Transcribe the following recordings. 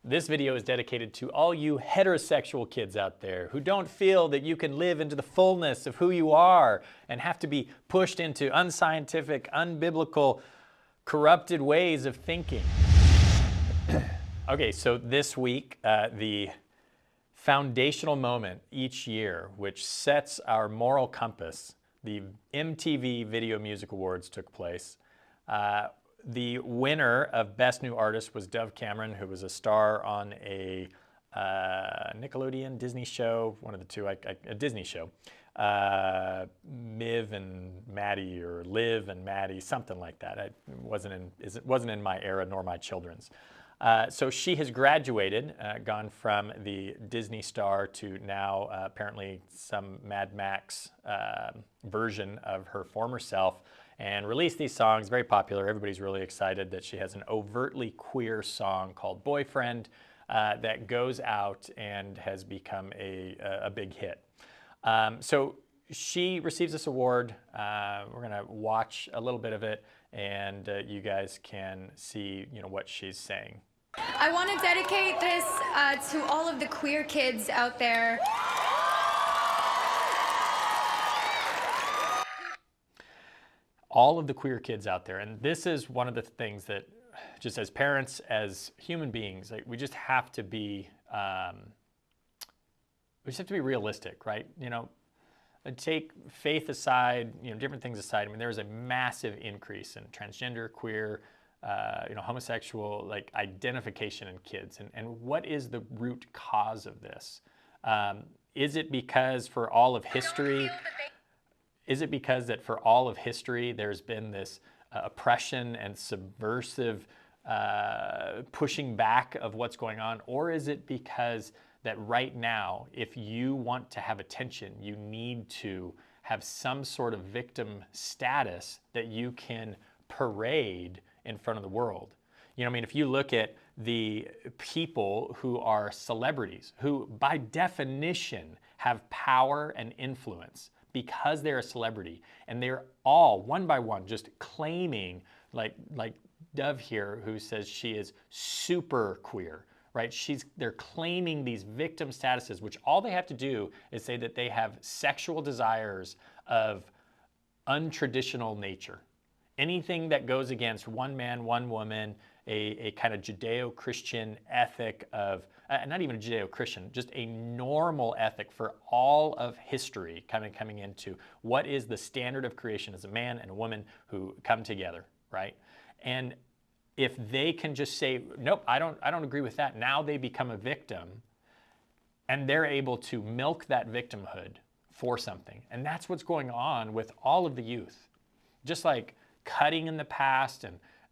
This video is dedicated to all you heterosexual kids out there who don't feel that you can live into the fullness of who you are and have to be pushed into unscientific, unbiblical, corrupted ways of thinking. Okay, so this week, the foundational moment each year, which sets our moral compass, the MTV Video Music Awards took place. The winner of Best New Artist was Dove Cameron, who was a star on a Nickelodeon, Disney show, one of the two, a Disney show. Miv and Maddie, or Liv and Maddie, something like that. It wasn't in my era nor my children's. So she has graduated, gone from the Disney star to now apparently some Mad Max version of her former self, and released these songs, very popular. Everybody's really excited that she has an overtly queer song called Boyfriend that goes out and has become a big hit. So she receives this award. We're gonna watch a little bit of it, and you guys can see, what she's saying. I want to dedicate this to all of the queer kids out there. All of the queer kids out there, and this is one of the things that, just as parents, as human beings, like, we just have to be, realistic, right? Take faith aside, different things aside. I mean, there's a massive increase in transgender, queer, homosexual, identification in kids. And what is the root cause of this? Is it because for all of history, for all of history there's been this oppression and subversive pushing back of what's going on? Or is it because that right now, if you want to have attention, you need to have some sort of victim status that you can parade in front of the world? If you look at the people who are celebrities, who by definition have power and influence because they're a celebrity, and they're all one by one just claiming, like Dove here, who says she is super queer, right? They're claiming these victim statuses, which all they have to do is say that they have sexual desires of untraditional nature. Anything that goes against one man, one woman, a kind of Judeo-Christian ethic of, not even a Judeo-Christian, just a normal ethic for all of history, coming into what is the standard of creation as a man and a woman who come together, right? And if they can just say, nope, I don't agree with that, now they become a victim, and they're able to milk that victimhood for something. And that's what's going on with all of the youth. Just like cutting in the past,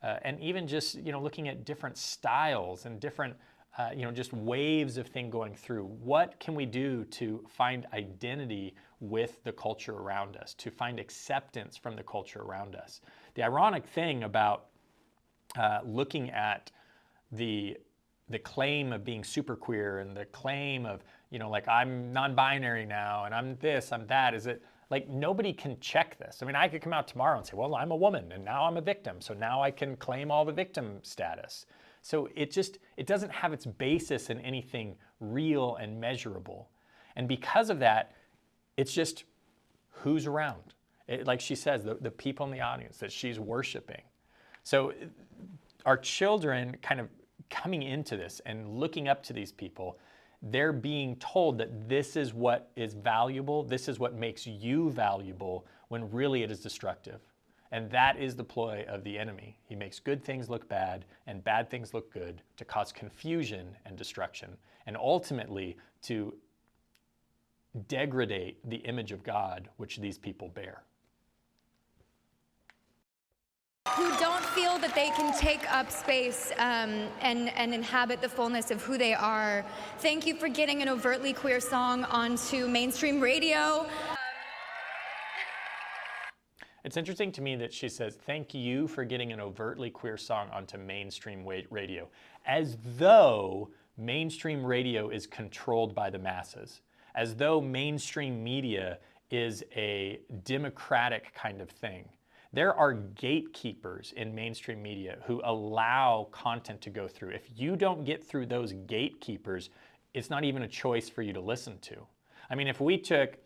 and even just looking at different styles and different just waves of thing going through. What can we do to find identity with the culture around us, to find acceptance from the culture around us? The ironic thing about looking at the claim of being super queer and the claim of I'm non-binary now and I'm this, I'm that, is it nobody can check this. I mean, I could come out tomorrow and say, well, I'm a woman and now I'm a victim, so now I can claim all the victim status. So it doesn't have its basis in anything real and measurable. And because of that, it's just who's around. Like she says, the people in the audience that she's worshiping. So our children kind of coming into this and looking up to these people, they're being told that this is what is valuable, this is what makes you valuable, when really it is destructive. And that is the ploy of the enemy. He makes good things look bad and bad things look good to cause confusion and destruction, and ultimately to degrade the image of God which these people bear. Who don't feel that they can take up space and inhabit the fullness of who they are. Thank you for getting an overtly queer song onto mainstream radio. It's interesting to me that she says, thank you for getting an overtly queer song onto mainstream radio, as though mainstream radio is controlled by the masses, as though mainstream media is a democratic kind of thing. There are gatekeepers in mainstream media who allow content to go through. If you don't get through those gatekeepers, it's not even a choice for you to listen to. I mean, if we took,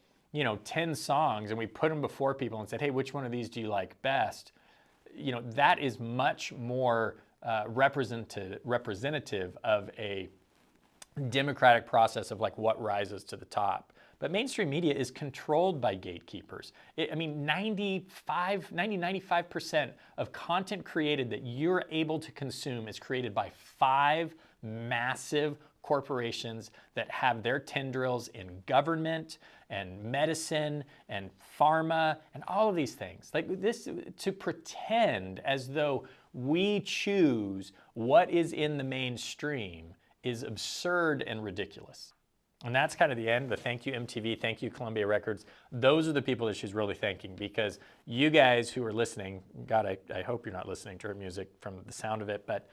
10 songs and we put them before people and said, hey, which one of these do you like best? That is much more representative of a democratic process of like what rises to the top. But mainstream media is controlled by gatekeepers. 95% of content created that you're able to consume is created by 5 massive corporations that have their tendrils in government and medicine and pharma and all of these things. Like this, to pretend as though we choose what is in the mainstream is absurd and ridiculous. And that's kind of the end. But thank you, MTV. Thank you, Columbia Records. Those are the people that she's really thanking, because you guys who are listening, God, I hope you're not listening to her music from the sound of it, but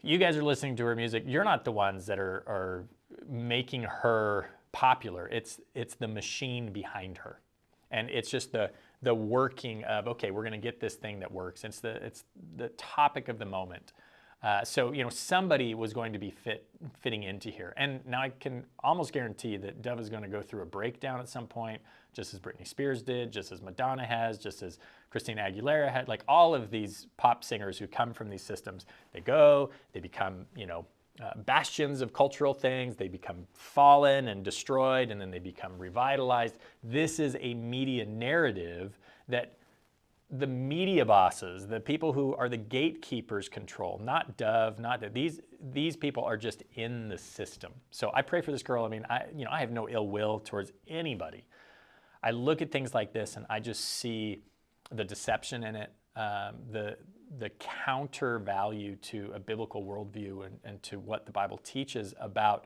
you guys are listening to her music. You're not the ones that are making her popular. It's the machine behind her. And it's just the working of, okay, we're going to get this thing that works. It's the topic of the moment. So somebody was going to be fitting into here. And now I can almost guarantee that Dove is going to go through a breakdown at some point, just as Britney Spears did, just as Madonna has, just as Christina Aguilera had. Like all of these pop singers who come from these systems, they become, bastions of cultural things. They become fallen and destroyed, and then they become revitalized. This is a media narrative that the media bosses, the people who are the gatekeepers, control, not Dove, these people are just in the system. So I pray for this girl. I mean, I have no ill will towards anybody. I look at things like this and I just see the deception in it, the counter value to a biblical worldview and to what the Bible teaches about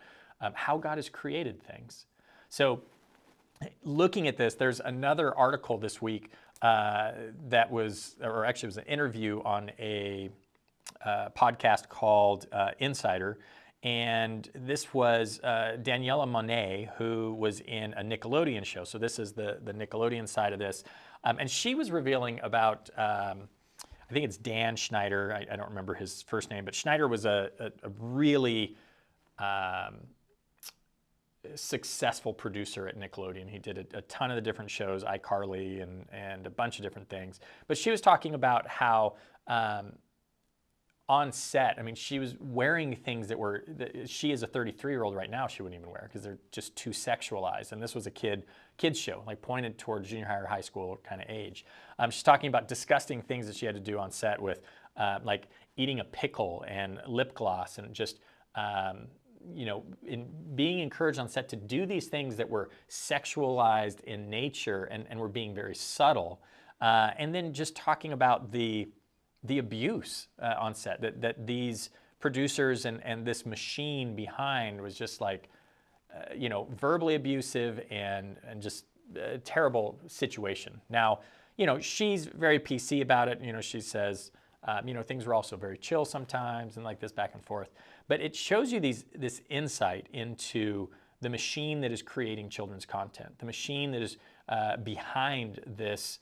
how God has created things. So looking at this, there's another article this week that was, or actually it was an interview on a podcast called Insider. And this was Daniela Monet, who was in a Nickelodeon show. So this is the Nickelodeon side of this. And she was revealing about, I think it's Dan Schneider. I don't remember his first name, but Schneider was a really successful producer at Nickelodeon. He did a ton of the different shows, iCarly and a bunch of different things. But she was talking about how on set, I mean, she was wearing things that she as a 33-year-old right now, she wouldn't even wear because they're just too sexualized. And this was a kids show, like pointed towards junior high or high school kind of age. She's talking about disgusting things that she had to do on set with like eating a pickle and lip gloss and just in being encouraged on set to do these things that were sexualized in nature and were being very subtle. And then just talking about the abuse on set that these producers and this machine behind was just like, verbally abusive and just a terrible situation. Now, she's very PC about it. She says, things were also very chill sometimes and like this back and forth. But it shows you this insight into the machine that is creating children's content, the machine that is behind this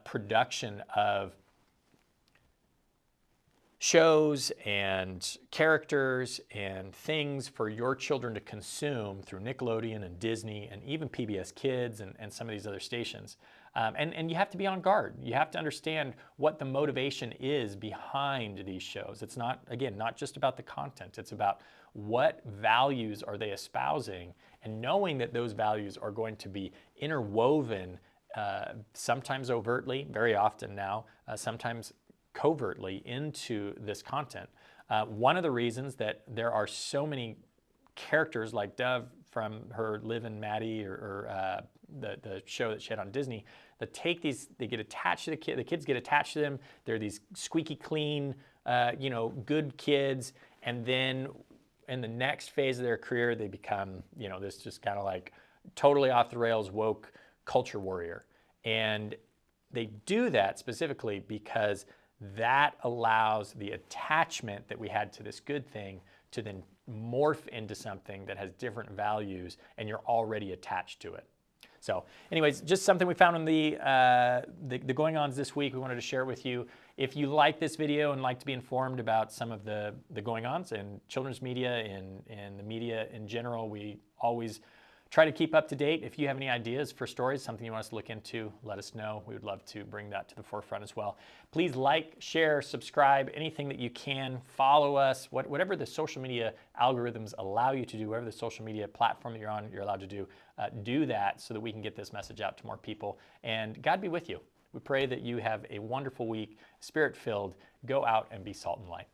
production of shows and characters and things for your children to consume through Nickelodeon and Disney and even PBS Kids and some of these other stations. And you have to be on guard. You have to understand what the motivation is behind these shows. It's not just about the content. It's about what values are they espousing, and knowing that those values are going to be interwoven, sometimes overtly, very often now, sometimes covertly into this content. One of the reasons that there are so many characters like Dove from her Liv and Maddie or the show that she had on Disney, that take these, they get attached to the kids get attached to them. They're these squeaky clean, good kids, and then in the next phase of their career, they become, this just kind of like totally off the rails woke culture warrior. And they do that specifically because that allows the attachment that we had to this good thing to then morph into something that has different values, and you're already attached to it. So anyways, just something we found in the going-ons this week. We wanted to share it with you. If you like this video and like to be informed about some of the going-ons in children's media and the media in general, we always try to keep up to date. If you have any ideas for stories, something you want us to look into, let us know. We would love to bring that to the forefront as well. Please like, share, subscribe, anything that you can. Follow us, whatever the social media algorithms allow you to do, whatever the social media platform that you're on, you're allowed to do that so that we can get this message out to more people. And God be with you. We pray that you have a wonderful week, Spirit-filled. Go out and be salt and light.